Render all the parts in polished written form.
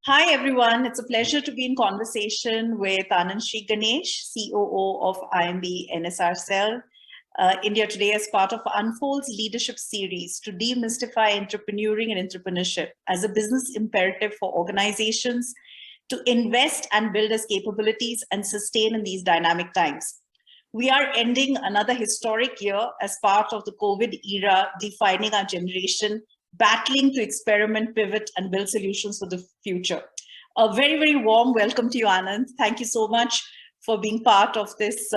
Hi, everyone. It's a pleasure to be in conversation with Anand Sri Ganesh, COO of IMB NSRCEL, India Today, as part of Unfold's leadership series to demystify entrepreneuring and entrepreneurship as a business imperative for organizations to invest and build as capabilities and sustain in these dynamic times. We are ending another historic year as part of the COVID era, defining our generation, battling to experiment, pivot, and build solutions for the future. A very, very warm welcome to you, Anand. Thank you so much for being part of this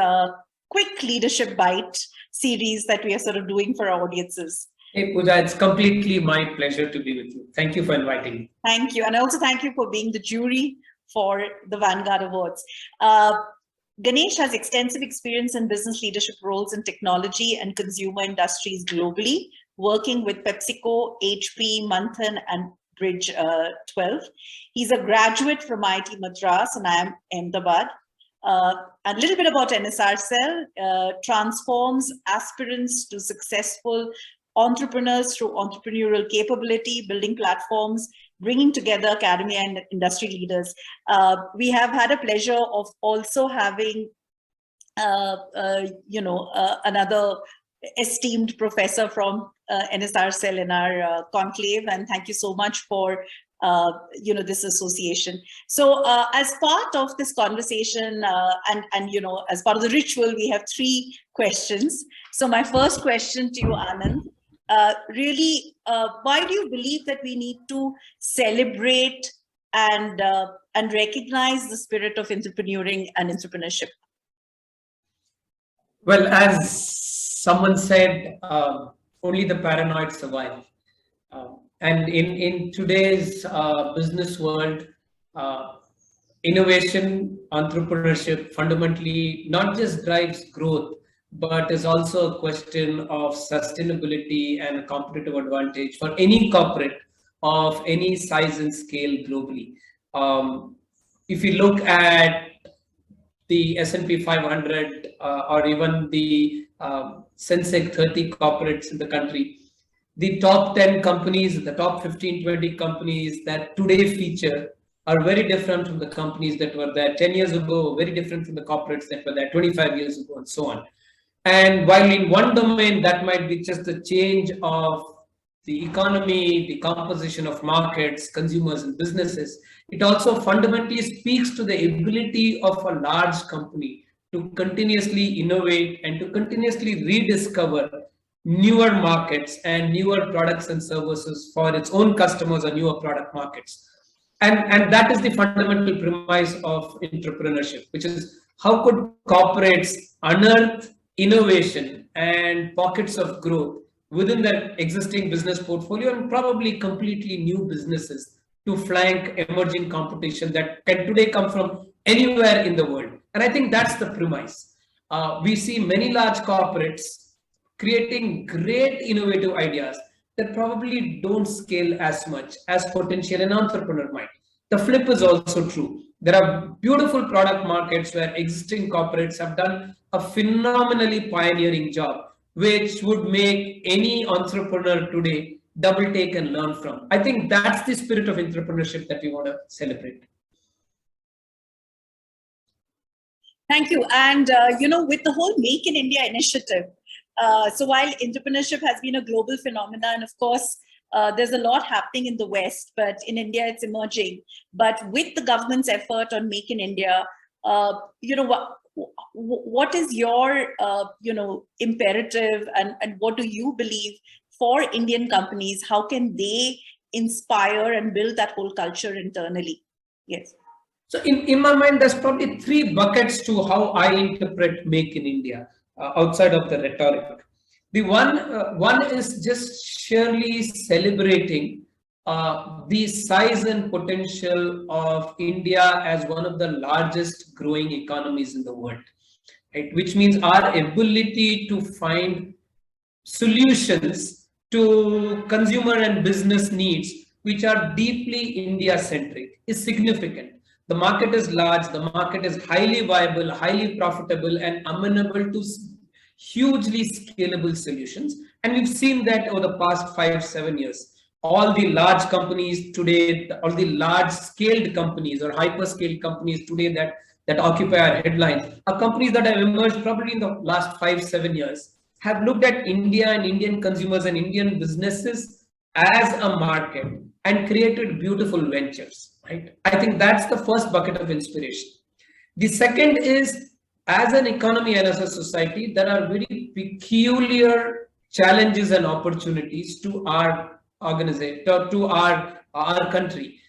quick leadership bite series that we are sort of doing for our audiences. Hey, Puja, it's completely my pleasure to be with you. Thank you for inviting me. Thank you. And I also thank you for being the jury for the Vanguard Awards. Ganesh has extensive experience in business leadership roles in technology and consumer industries globally, working with PepsiCo, HP, Manthan, and Bridge 12. He's a graduate from IIT Madras and I am Ahmedabad. A little bit about NSRCEL, transforms aspirants to successful entrepreneurs through entrepreneurial capability, building platforms, bringing together academia and industry leaders. We have had a pleasure of also having, another esteemed professor from NSRCEL in our conclave, and thank you so much for this association. So as part of this conversation and as part of the ritual, we have 3 questions. So my first question to you, Anand, really, why do you believe that we need to celebrate and recognize the spirit of entrepreneuring and entrepreneurship? Well, as someone said, only the paranoid survive. And in today's business world, innovation, entrepreneurship fundamentally not just drives growth, but is also a question of sustainability and competitive advantage for any corporate of any size and scale globally. If you look at the S&P 500 or even the Sensex 30 corporates in the country, the top 10 companies, the top 15, 20 companies that today feature are very different from the companies that were there 10 years ago, very different from the corporates that were there 25 years ago, and so on. And while in one domain that might be just the change of the economy, the composition of markets, consumers and businesses, it also fundamentally speaks to the ability of a large company to continuously innovate and to continuously rediscover newer markets and newer products and services for its own customers or newer product markets. And that is the fundamental premise of entrepreneurship, which is how could corporates unearth innovation and pockets of growth within their existing business portfolio and probably completely new businesses to flank emerging competition that can today come from anywhere in the world. And I think that's the premise. We see many large corporates creating great innovative ideas that probably don't scale as much as potential an entrepreneur might. The flip is also true. There are beautiful product markets where existing corporates have done a phenomenally pioneering job, which would make any entrepreneur today double take and learn from. I think that's the spirit of entrepreneurship that we want to celebrate. Thank you. And, with the whole Make in India initiative, so while entrepreneurship has been a global phenomenon, and of course, there's a lot happening in the West, but in India, it's emerging. But with the government's effort on Make in India, what is your, imperative and what do you believe for Indian companies? How can they inspire and build that whole culture internally? Yes. So in my mind, there's probably 3 buckets to how I interpret Make in India outside of the rhetoric. The one is just sheerly celebrating the size and potential of India as one of the largest growing economies in the world, right? Which means our ability to find solutions to consumer and business needs, which are deeply India-centric, is significant. The market is large, the market is highly viable, highly profitable, and amenable to hugely scalable solutions. And we've seen that over the past 5-7 years. all the large companies today, all the large scaled companies or hyper scaled companies today that occupy our headlines are companies that have emerged probably in the last 5-7 years, have looked at India and Indian consumers and Indian businesses as a market and created beautiful ventures, right? I think that's the first bucket of inspiration. The second is, as an economy and as a society, there are very peculiar challenges and opportunities to our organization, to our country.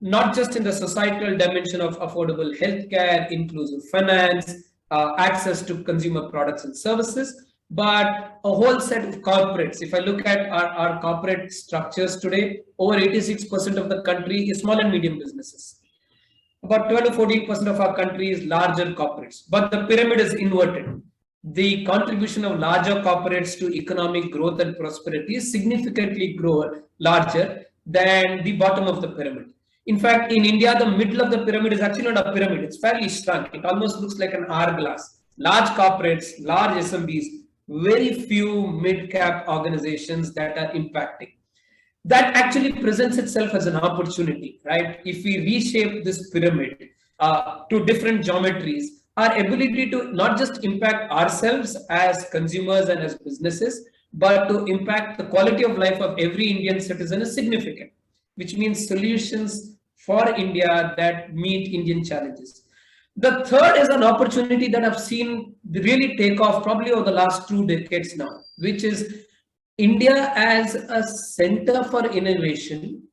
Not just in the societal dimension of affordable healthcare, inclusive finance, access to consumer products and services, but a whole set of corporates. If I look at our corporate structures today, over 86% of the country is small and medium businesses. About 12 to 14% of our country is larger corporates, but the pyramid is inverted. The contribution of larger corporates to economic growth and prosperity is significantly larger than the bottom of the pyramid. In fact, in India, the middle of the pyramid is actually not a pyramid. It's fairly shrunk. It almost looks like an hourglass. Large corporates, large SMBs, very few mid-cap organizations that are impacting. That actually presents itself as an opportunity, right? If we reshape this pyramid to different geometries, our ability to not just impact ourselves as consumers and as businesses, but to impact the quality of life of every Indian citizen is significant, which means solutions for India that meet Indian challenges. The third is an opportunity that I've seen really take off probably over the last 2 decades now, which is India as a center for innovation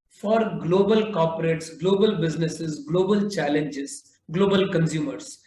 for global corporates, global businesses, global challenges, global consumers.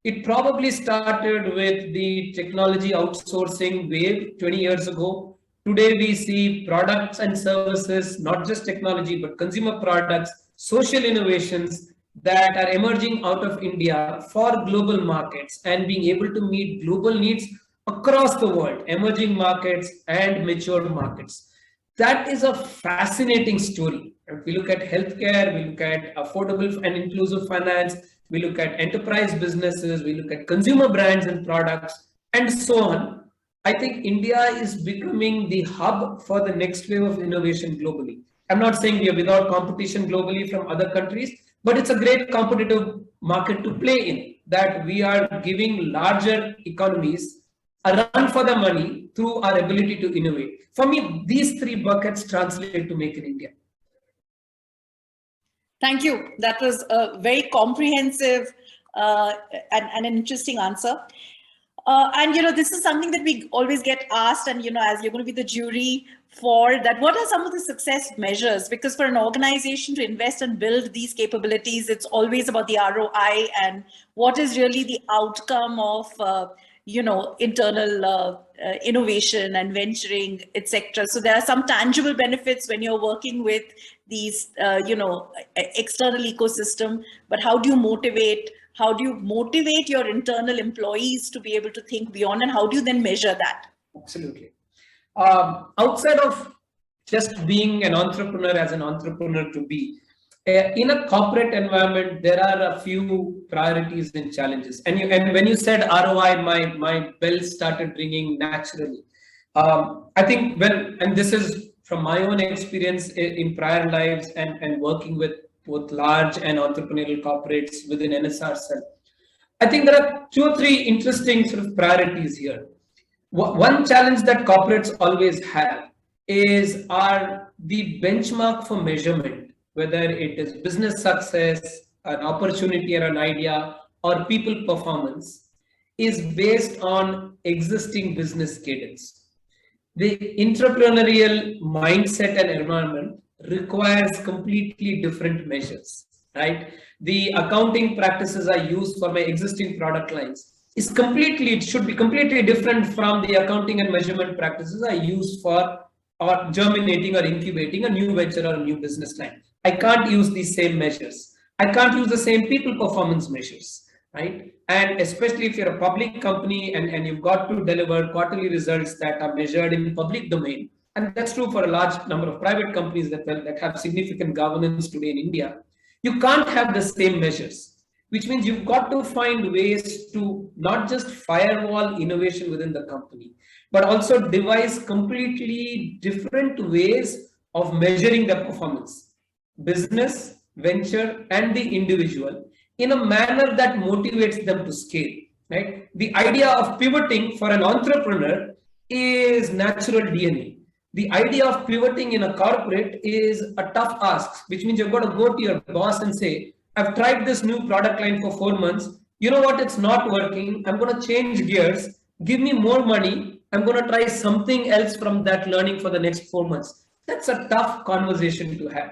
It probably started with the technology outsourcing wave 20 years ago. Today, we see products and services, not just technology, but consumer products, social innovations that are emerging out of India for global markets and being able to meet global needs across the world, emerging markets and mature markets. That is a fascinating story. If we look at healthcare, we look at affordable and inclusive finance, we look at enterprise businesses, we look at consumer brands and products, and so on. I think India is becoming the hub for the next wave of innovation globally. I'm not saying we are without competition globally from other countries, but it's a great competitive market to play in, that we are giving larger economies a run for the money through our ability to innovate. For me, these 3 buckets translate to Make in India. Thank you. That was a very comprehensive and an interesting answer. And, this is something that we always get asked, and, as you're going to be the jury for that, what are some of the success measures? Because for an organization to invest and build these capabilities, it's always about the ROI and what is really the outcome of, internal innovation and venturing, etc. So there are some tangible benefits when you're working with these, external ecosystem, but how do you motivate your internal employees to be able to think beyond, and how do you then measure that? Absolutely. Outside of just being an entrepreneur as an entrepreneur to be, in a corporate environment, there are a few priorities and challenges. And when you said ROI, my bells started ringing naturally. I think and this is from my own experience in prior lives and working with both large and entrepreneurial corporates within NSRCEL, I think there are 2 or 3 interesting sort of priorities here. One challenge that corporates always have is the benchmark for measurement, whether it is business success, an opportunity or an idea, or people performance, is based on existing business cadence. The entrepreneurial mindset and environment requires completely different measures, right? The accounting practices I use for my existing product lines it should be completely different from the accounting and measurement practices I use for germinating or incubating a new venture or a new business line. I can't use these same measures. I can't use the same people performance measures, right? And especially if you're a public company and you've got to deliver quarterly results that are measured in public domain, and that's true for a large number of private companies that have significant governance today in India, you can't have the same measures. which means you've got to find ways to not just firewall innovation within the company, but also devise completely different ways of measuring the performance, business, venture, and the individual, in a manner that motivates them to scale, right? The idea of pivoting for an entrepreneur is natural DNA. The idea of pivoting in a corporate is a tough ask, which means you've got to go to your boss and say, I've tried this new product line for 4 months. You know what? It's not working. I'm going to change gears. Give me more money. I'm going to try something else from that learning for the next 4 months. That's a tough conversation to have.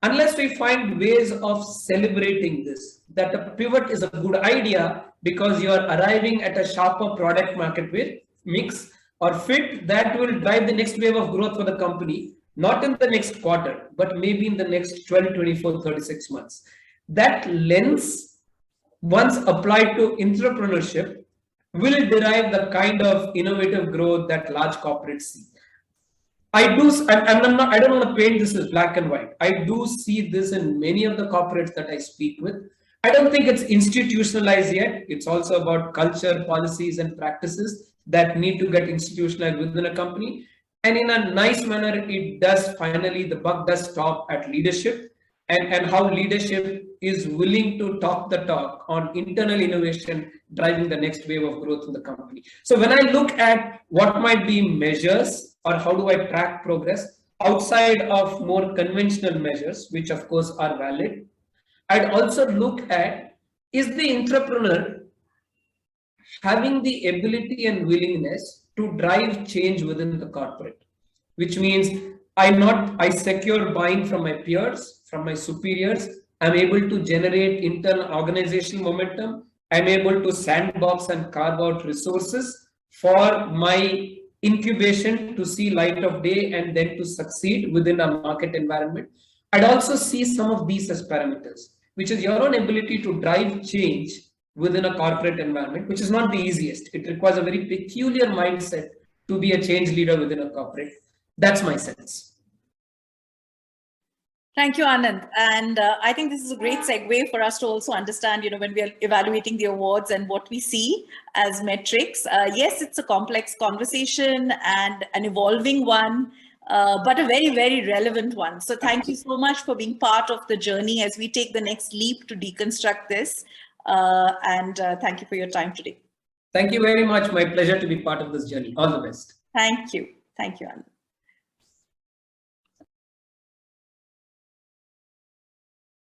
Unless we find ways of celebrating this, that a pivot is a good idea because you are arriving at a sharper product market mix or fit that will drive the next wave of growth for the company, not in the next quarter, but maybe in the next 12, 24, 36 months. That lens, once applied to entrepreneurship, will derive the kind of innovative growth that large corporates see. I don't want to paint this as black and white. I do see this in many of the corporates that I speak with. I don't think it's institutionalized yet. It's also about culture, policies, and practices that need to get institutionalized within a company. And in a nice manner, it does finally, the buck does stop at leadership and how leadership is willing to talk the talk on internal innovation, driving the next wave of growth in the company. So when I look at what might be measures or how do I track progress outside of more conventional measures, which of course are valid, I'd also look at, is the entrepreneur having the ability and willingness to drive change within the corporate, which means I secure buying from my peers, from my superiors. I'm able to generate internal organizational momentum. I'm able to sandbox and carve out resources for my incubation to see light of day and then to succeed within a market environment. I'd also see some of these as parameters, which is your own ability to drive change within a corporate environment, which is not the easiest. It requires a very peculiar mindset to be a change leader within a corporate. That's my sense. Thank you, Anand. And I think this is a great segue for us to also understand, when we are evaluating the awards and what we see as metrics. Yes, it's a complex conversation and an evolving one, but a very, very relevant one. So thank you so much for being part of the journey as we take the next leap to deconstruct this. And thank you for your time today. Thank you very much. My pleasure to be part of this journey. All the best. Thank you. Thank you, Anand.